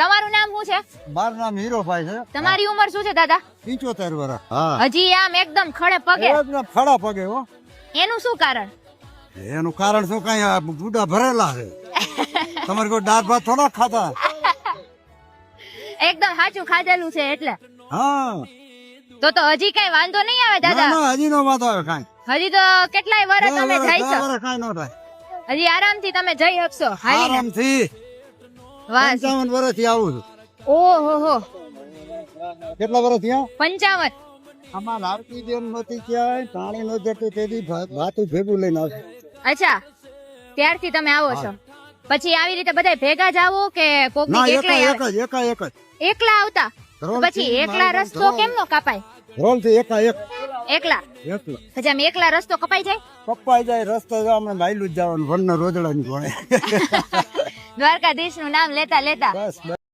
તમારું નામ શું છે? મારું નામ હીરોભાઈ છે. તમારી ઉંમર શું છે દાદા? 75 વર્ષ. હા, હજી આમ એકદમ ખડે પગે, એકદમ ખડા પગે હો. એનું શું કારણ? એનું કારણ શું, કઈ આ બુડા ભરેલા છે. તમારે કોઈ દાળ ભાત થોડા ખાતા? એકદમ સાચું ખાધેલું છે એટલે. હા, તો હજી કઈ વાંધો નહીં આવે ના દાદા? ના, હજી નો વાતો આવે કાંઈ. હજી તો કેટલાય વર્ષ તમે જઈ છો, કાંઈ નો થાય. હજી આરામથી તમે જઈ શકશો હાલીને. આરામથી વાહ, 55 વર્ષથી આવું છું. ઓહો હો, કેટલા વર્ષ થયા? 55. આમાં લાડકી બેન નહોતી ક્યાંય, પાણી નો જતું તેથી ભાતું ભેગું લઈને આવશે. અચ્છા, ત્યારથી તમે આવો છો. પછી આવી રીતે બધા ભેગા જ આવો કે કોક ના, ની એક એકલા જ એક જ એકલા આવતા? રોલ પછી થી એકલા મારું રસ્તો રોલ. કેમ નો કપાય? રોલ થી એક એકલા એકલા પછી આમ એકલા રસ્તો કપાઈ જાય? કપાઈ જાય રસ્તો, જો અમે માયલું જ જવાનું, વનનો રોજડા ની ગોળે. દ્વારકાધીશ નું નામ લેતા લેતા બસ.